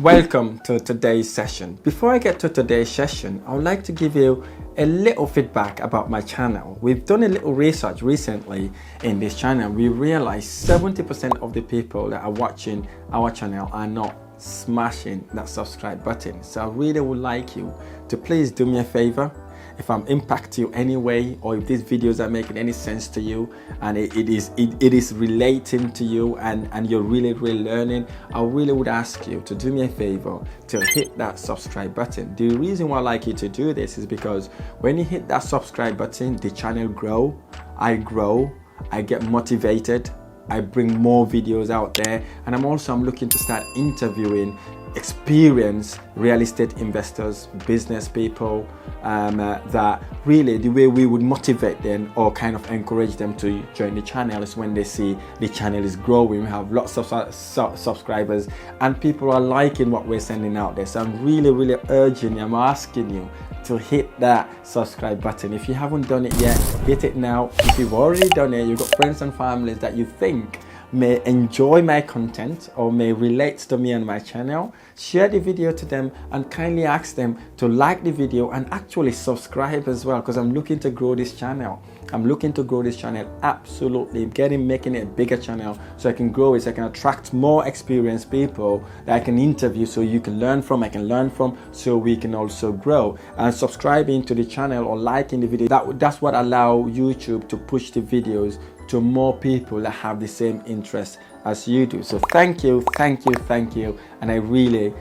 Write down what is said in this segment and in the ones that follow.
Welcome to today's session. Before I get to today's session, I would like to give you a little feedback about my channel. We've done a little research recently in this channel. We realized 70% of the people that are watching our channel are not smashing that subscribe button. So I really would like you to please do me a favor. If I'm impacting you anyway, or if these videos are making any sense to you and it is relating to you and you're really learning, I really would ask you to do me a favor to hit that subscribe button. The reason why I like you to do this is because when you hit that subscribe button, the channel grow, I get motivated, I bring more videos out there, and I'm looking to start interviewing experienced real estate investors, business people, that really the way we would motivate them or kind of encourage them to join the channel is when they see the channel is growing. We have lots of subscribers and people are liking what we're sending out there. So I'm really urging you, I'm asking you to hit that subscribe button. If you haven't done it yet, hit it now. If you've already done it, you've got friends and families that you think may enjoy my content or may relate to me and my channel, share the video to them and kindly ask them to like the video and actually subscribe as well, because I'm looking to grow this channel. Absolutely making it a bigger channel so I can grow it, so I can attract more experienced people that I can interview so you can learn from, I can learn from, so we can also grow. And subscribing to the channel or liking the video, that's what allow YouTube to push the videos to more people that have the same interest as you do. So thank you, and I really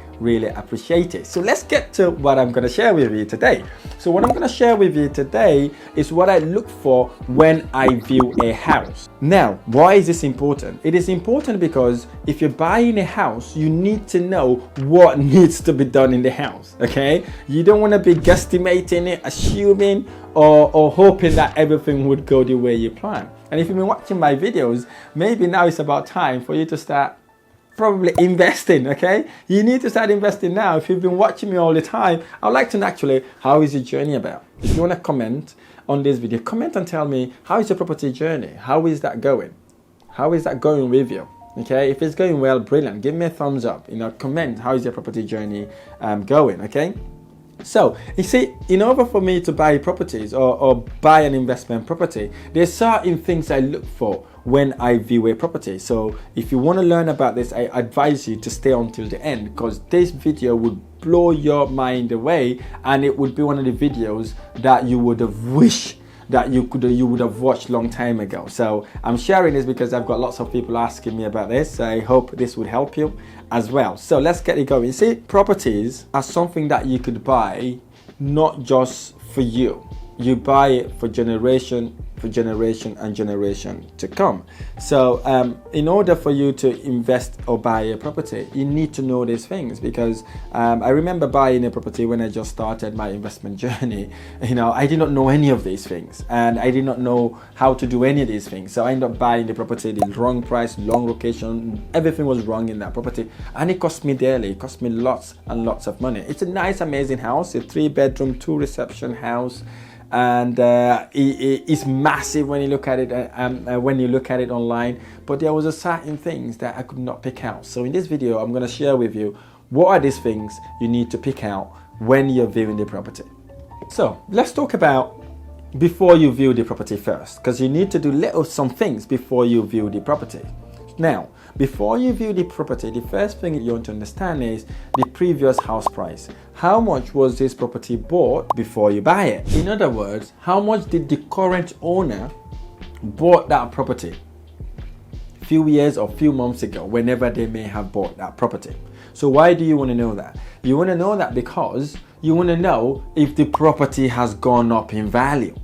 appreciate it. So let's get to what I'm going to share with you today. So what I'm going to share with you today is what I look for when I view a house. Now, why is this important? It is important because if you're buying a house, you need to know what needs to be done in the house, okay? You don't want to be guesstimating it, assuming or hoping that everything would go the way you plan. And if you've been watching my videos, maybe now it's about time for you to start probably investing, okay? You need to start investing now. If you've been watching me all the time, I'd like to know actually, how is your journey about? If you want to comment on this video, comment and tell me, how is your property journey? How is that going? How is that going with you? Okay, if it's going well, brilliant. Give me a thumbs up, comment, how is your property journey going, okay? So, you see, in order for me to buy properties or buy an investment property, there's certain things I look for when I view a property. So, if you want to learn about this, I advise you to stay until the end, because this video would blow your mind away and it would be one of the videos that you would have wished that you would have watched long time ago. So I'm sharing this because I've got lots of people asking me about this. So I hope this would help you as well. So let's get it going. See, properties are something that you could buy not just for you. You buy it for generation and generation to come. So in order for you to invest or buy a property, you need to know these things, because I remember buying a property when I just started my investment journey. I did not know any of these things and I did not know how to do any of these things. So I ended up buying the property, the wrong price, wrong location, everything was wrong in that property, and it cost me dearly. It cost me lots and lots of money. It's a nice, amazing house, a 3-bedroom, 2-reception house. And it's massive when you look at it online, but there was a certain things that I could not pick out. So in this video, I'm going to share with you what are these things you need to pick out when you're viewing the property. So let's talk about before you view the property first, because you need to do some things before you view the property. Now, before you view the property, the first thing you want to understand is the previous house price. How much was this property bought before you buy it? In other words, how much did the current owner bought that property a few years or few months ago, whenever they may have bought that property? So why do you want to know that? You want to know that because you want to know if the property has gone up in value.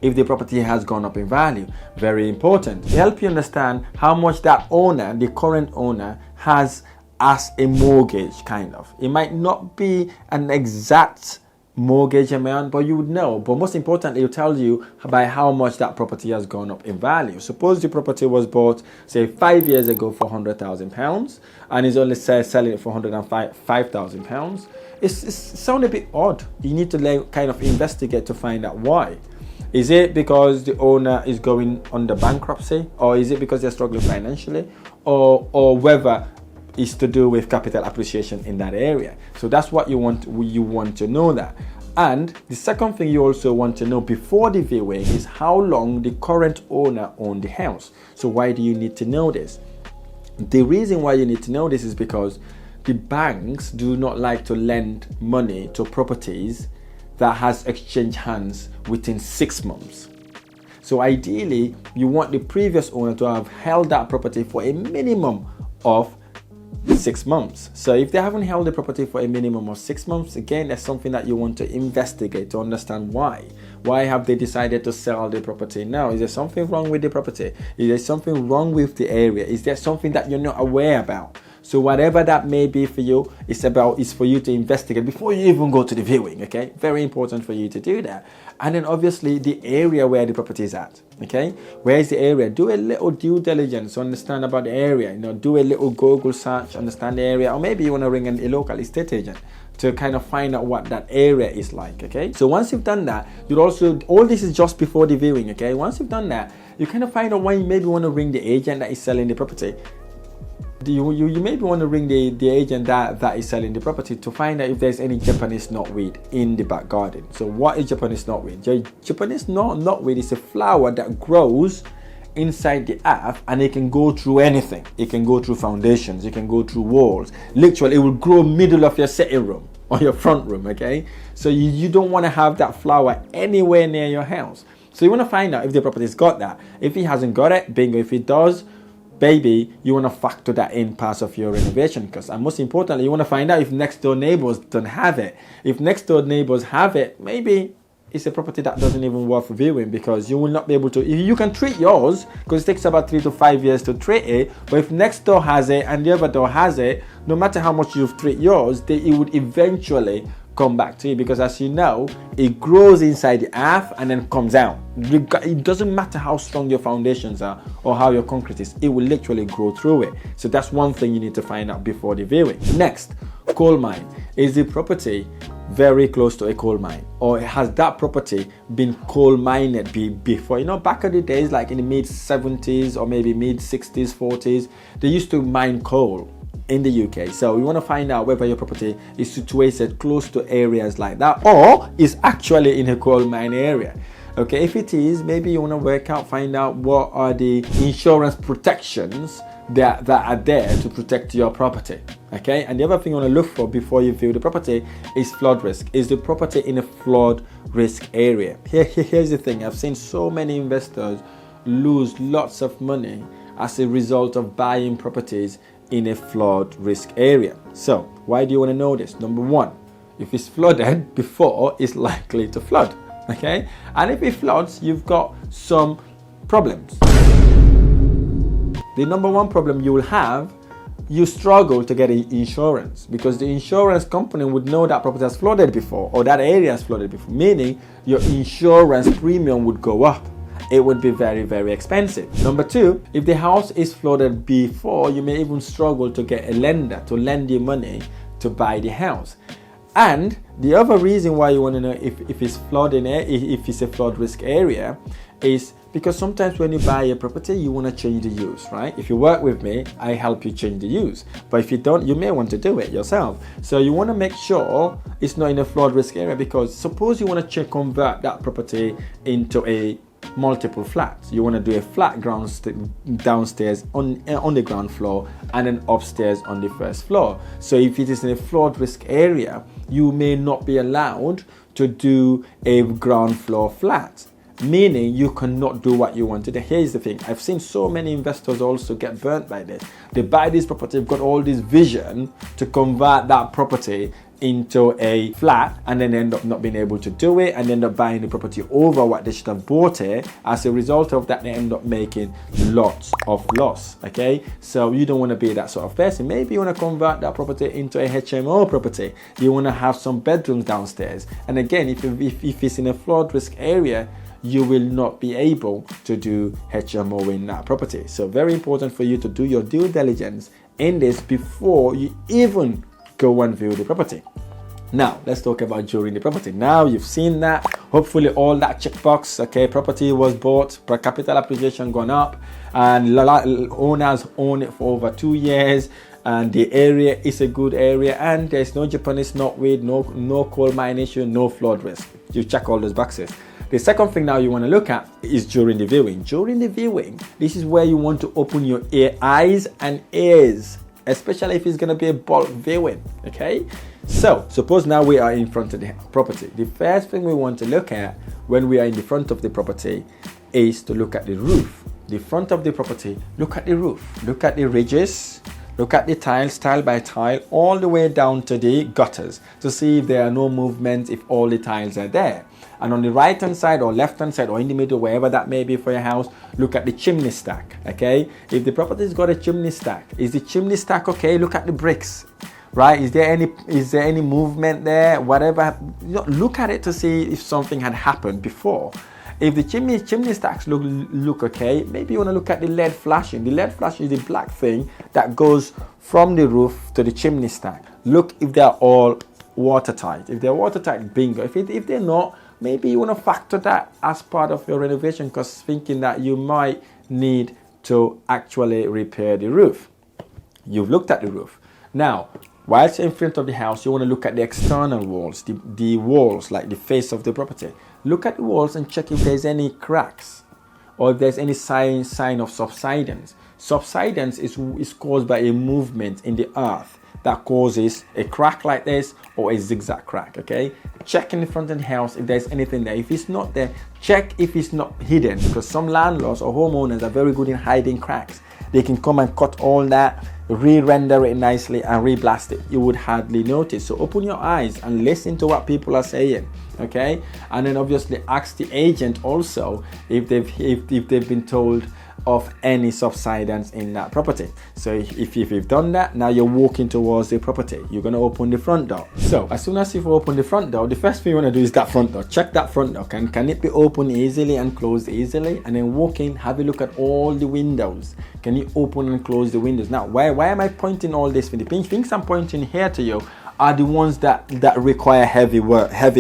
If the property has gone up in value, very important. To help you understand how much that owner, the current owner, has as a mortgage, kind of. It might not be an exact mortgage amount, but you would know. But most importantly, it tells you by how much that property has gone up in value. Suppose the property was bought, say, 5 years ago for £100,000 and is only selling it for £105,000. It sounds a bit odd. You need to kind of investigate to find out why. Is it because the owner is going under bankruptcy, or is it because they're struggling financially, or whether is to do with capital appreciation in that area. So that's what you want to know that. And the second thing you also want to know before the viewing is how long the current owner owned the house. So why do you need to know this? The reason why you need to know this is because the banks do not like to lend money to properties that has exchanged hands within 6 months. So ideally, you want the previous owner to have held that property for a minimum of 6 months. So if they haven't held the property for a minimum of 6 months, again, that's something that you want to investigate to understand why. Why have they decided to sell the property now? Is there something wrong with the property? Is there something wrong with the area? Is there something that you're not aware about? So whatever that may be for you, it's for you to investigate before you even go to the viewing, okay? Very important for you to do that. And then obviously the area where the property is at, okay? Where is the area? Do a little due diligence, understand about the area, do a little Google search, understand the area, or maybe you want to ring a local estate agent to kind of find out what that area is like, okay? So once you've done that, you'll also, all this is just before the viewing, okay? Once you've done that, you kind of find out when you maybe want to ring the agent that is selling the property. You maybe want to ring the agent that is selling the property to find out if there's any Japanese knotweed in the back garden. So what is Japanese knotweed? Japanese knotweed is a flower that grows inside the earth, and it can go through anything. It can go through foundations, it can go through walls. Literally, it will grow middle of your sitting room or your front room, okay? So you don't want to have that flower anywhere near your house. So you want to find out if the property's got that. If it hasn't got it, bingo. If it does, baby, you want to factor that in part of your renovation, because and most importantly, you want to find out if next door neighbors don't have it. If next door neighbors have it, maybe it's a property that doesn't even worth viewing, because you will not be able to. You can treat yours because it takes about 3 to 5 years to treat it, but if next door has it and the other door has it, no matter how much you've treated yours, it would eventually come back to you, because as you know, it grows inside the earth and then comes out. It doesn't matter how strong your foundations are or how your concrete is, it will literally grow through it. So that's one thing you need to find out before the viewing. Next, coal mine. Is the property very close to a coal mine, or has that property been coal mined before? Back in the days, like in the mid 70s or maybe mid 60s, 40s, they used to mine coal in the UK. So we want to find out whether your property is situated close to areas like that, or is actually in a coal mine area. Okay, if it is, maybe you want to find out what are the insurance protections that are there to protect your property. Okay, and the other thing you want to look for before you view the property is flood risk. Is the property in a flood risk area? Here's the thing, I've seen so many investors lose lots of money as a result of buying properties in a flood risk area. So why do you want to know this? Number one, if it's flooded before, it's likely to flood. Okay, and if it floods, you've got some problems. The number one problem you will have, you struggle to get insurance, because the insurance company would know that property has flooded before, or that area has flooded before, meaning your insurance premium would go up. It would be very, very expensive. Number two, if the house is flooded before, you may even struggle to get a lender to lend you money to buy the house. And the other reason why you want to know if it's flooding, if it's a flood risk area, is because sometimes when you buy a property, you want to change the use, right? If you work with me, I help you change the use. But if you don't, you may want to do it yourself. So you want to make sure it's not in a flood risk area, because suppose you want to convert that property into a multiple flats. You want to do a flat downstairs on the ground floor, and then upstairs on the first floor. So if it is in a flood risk area, you may not be allowed to do a ground floor flat, meaning you cannot do what you want to do. Here's the thing, I've seen so many investors also get burnt by this. They buy this property, they've got all this vision to convert that property into a flat, and then end up not being able to do it, and end up buying the property over what they should have bought it. As a result of that, they end up making lots of loss. Okay, so you don't want to be that sort of person. Maybe you want to convert that property into a HMO property. You want to have some bedrooms downstairs, and again, if it's in a flood risk area, you will not be able to do HMO in that property. So very important for you to do your due diligence in this before you even go and view the property. Now let's talk about during the property. Now you've seen that, hopefully all that checkbox, okay, property was bought, per capital appreciation gone up, and owners own it for over 2 years, and the area is a good area, and there's no Japanese knotweed, no coal mine issue, no flood risk. You check all those boxes. The second thing now you want to look at is during the viewing. During the viewing, this is where you want to open your eyes and ears, especially if it's going to be a bulk viewing. Okay, so suppose now we are in front of the property. The first thing we want to look at when we are in the front of the property is to look at the roof. The front of the property, look at the roof, look at the ridges, look at the tiles, tile by tile, all the way down to the gutters to see if there are no movements, if all the tiles are there. And on the right hand side or left hand side or in the middle, wherever that may be for your house, look at the chimney stack. Okay, if the property's got a chimney stack, is the chimney stack okay? Look at the bricks, right? Is there any movement there? Whatever, look at it to see if something had happened before. If the chimney stacks look okay, maybe you want to look at the LED flashing. The LED flashing is the black thing that goes from the roof to the chimney stack. Look if they're all watertight. If they're watertight, bingo. If they're not, maybe you want to factor that as part of your renovation because thinking that you might need to actually repair the roof. You've looked at the roof. Now, whilst in front of the house, you want to look at the external walls, the walls, like the face of the property. Look at the walls and check if there's any cracks or if there's any sign of subsidence. Subsidence is caused by a movement in the earth that causes a crack like this or a zigzag crack. Okay, check in the front of the house if there's anything there. If it's not there, check if it's not hidden, because some landlords or homeowners are very good in hiding cracks. They can come and cut all that, re-render it nicely and re-blast it. You would hardly notice. So open your eyes and listen to what people are saying. Okay, and then obviously ask the agent also if they've been told of any subsidence in that property. So if you've done that, now you're walking towards the property. You're going to open the front door. So as soon as you've opened the front door, the first thing you want to do is that front door. Check that front door. Can it be opened easily and closed easily? And then walk in, have a look at all the windows. Can you open and close the windows? Now, why am I pointing all this? The things I'm pointing here to you are the ones that require heavy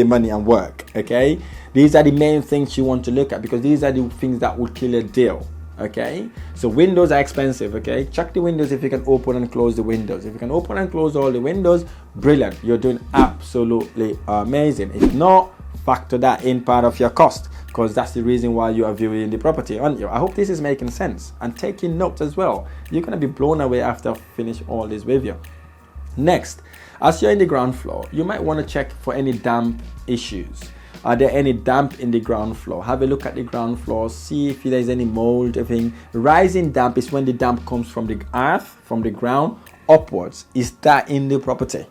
money and work. Okay, these are the main things you want to look at because these are the things that will kill a deal. Okay, so windows are expensive. Okay, check the windows if you can open and close the windows. If you can open and close all the windows, brilliant, you're doing absolutely amazing. If not, factor that in part of your cost because that's the reason why you are viewing the property, aren't you? I hope this is making sense and taking notes as well. You're going to be blown away after I finish all this with you. Next, as you're in the ground floor, you might want to check for any damp issues. Are there any damp in the ground floor? Have a look at the ground floor, see if there's any mold, everything. Rising damp is when the damp comes from the earth, from the ground, upwards. Is that in the property?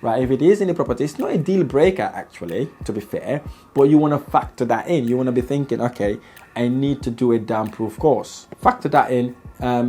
Right, if it is in the property, it's not a deal breaker actually, to be fair, but you want to factor that in. You want to be thinking, okay, I need to do a damp proof course. Factor that in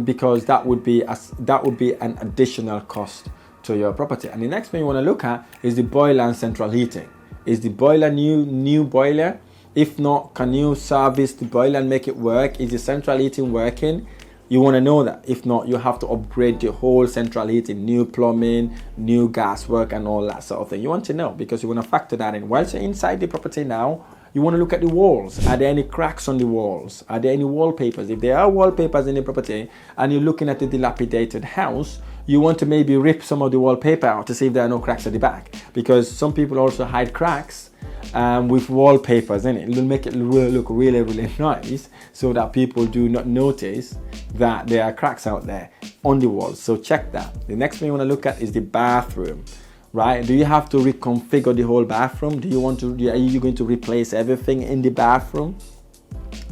because that would be an additional cost to your property. And the next thing you want to look at is the boiler and central heating. Is the boiler new boiler? If not, can you service the boiler and make it work? Is the central heating working? You want to know that. If not, you have to upgrade the whole central heating, new plumbing, new gas work and all that sort of thing. You want to know because you want to factor that in. Whilst you're inside the property now, you want to look at the walls. Are there any cracks on the walls? Are there any wallpapers? If there are wallpapers in the property and you're looking at a dilapidated house, you want to maybe rip some of the wallpaper out to see if there are no cracks at the back, because some people also hide cracks with wallpapers in it. It'll make it look really, really nice so that people do not notice that there are cracks out there on the walls. So check that. The next thing you want to look at is the bathroom. Right? Do you have to reconfigure the whole bathroom? Are you going to replace everything in the bathroom?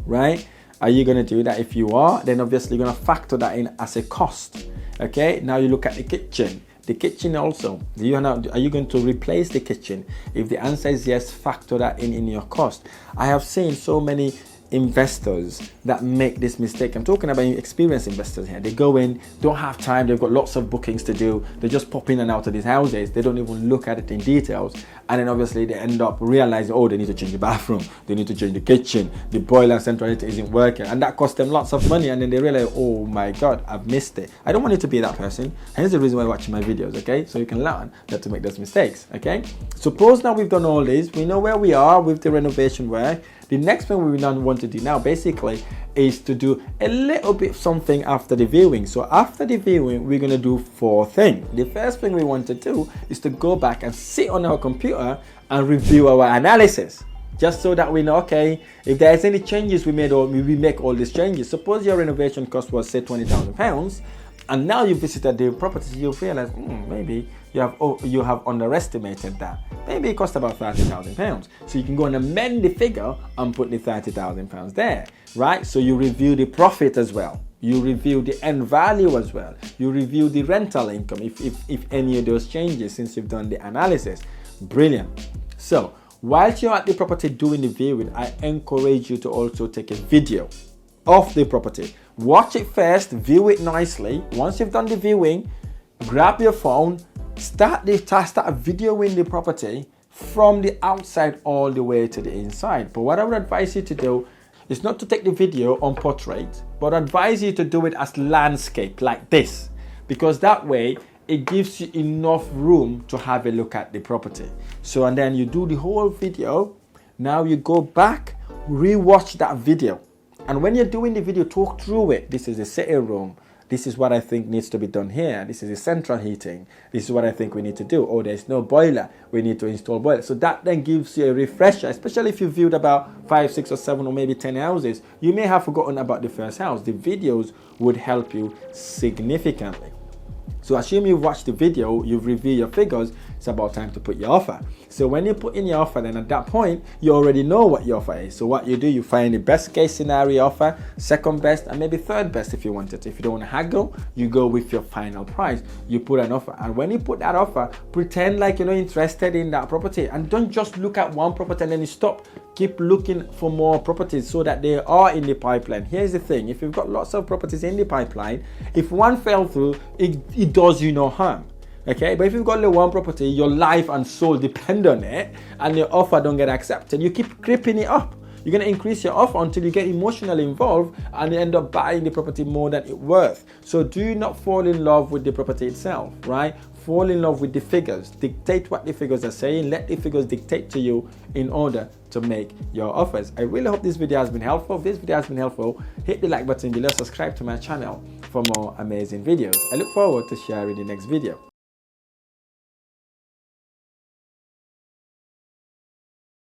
Right? Are you going to do that? If you are, then obviously you're going to factor that in as a cost. Okay, now you look at the kitchen. The kitchen also, are you going to replace the kitchen? If the answer is yes, factor that in your cost. I have seen so many investors that make this mistake. I'm talking about experienced investors here. They go in, don't have time, they've got lots of bookings to do, they just pop in and out of these houses, they don't even look at it in details, and then obviously they end up realizing, oh, they need to change the bathroom, they need to change the kitchen, the boiler and central heating isn't working, and that costs them lots of money, and then they realize, oh my god, I've missed it. I don't want you to be that person. Hence the reason why you're watching my videos, okay? So you can learn not to make those mistakes, okay? Suppose now we've done all this, we know where we are with the renovation work. The next thing we now want to do now basically is to do a little bit something after the viewing. So after the viewing, we're going to do 4 things. The first thing we want to do is to go back and sit on our computer and review our analysis. Just so that we know, okay, if there's any changes we made or we make all these changes. Suppose your renovation cost was say £20,000, and now you visited the property, you realize maybe you have underestimated that. Maybe it cost about £30,000. So you can go and amend the figure and put the £30,000 there, right? So you review the profit as well. You review the end value as well. You review the rental income if any of those changes since you've done the analysis. Brilliant. So whilst you're at the property doing the viewing, I encourage you to also take a video of the property. Watch it first, view it nicely. Once you've done the viewing, grab your phone, start videoing the property from the outside all the way to the inside. But what I would advise you to do is not to take the video on portrait, but advise you to do it as landscape like this, because that way it gives you enough room to have a look at the property. So, and then you do the whole video. Now you go back, rewatch that video. And when you're doing the video, talk through it. This is a sitting room. This is what I think needs to be done here. This is a central heating. This is what I think we need to do. Oh, there's no boiler. We need to install boiler. So that then gives you a refresher, especially if you viewed about 5, 6 or 7 or maybe 10 houses. You may have forgotten about the first house. The videos would help you significantly. So assume you've watched the video, you've reviewed your figures, it's about time to put your offer. So when you put in your offer, then at that point, you already know what your offer is. So what you do, you find the best case scenario offer, second best, and maybe third best if you want it. If you don't want to haggle, you go with your final price. You put an offer. And when you put that offer, pretend like you're not interested in that property. And don't just look at one property and then you stop. Keep looking for more properties so that they are in the pipeline. Here's the thing. If you've got lots of properties in the pipeline, if one fell through, it does you no harm. Okay, but if you've got only one property, your life and soul depend on it, and your offer don't get accepted, you keep creeping it up. You're going to increase your offer until you get emotionally involved and you end up buying the property more than it's worth. So do not fall in love with the property itself, right? Fall in love with the figures. Dictate what the figures are saying. Let the figures dictate to you in order to make your offers. I really hope this video has been helpful. If this video has been helpful, hit the like button below, subscribe to my channel for more amazing videos. I look forward to sharing the next video.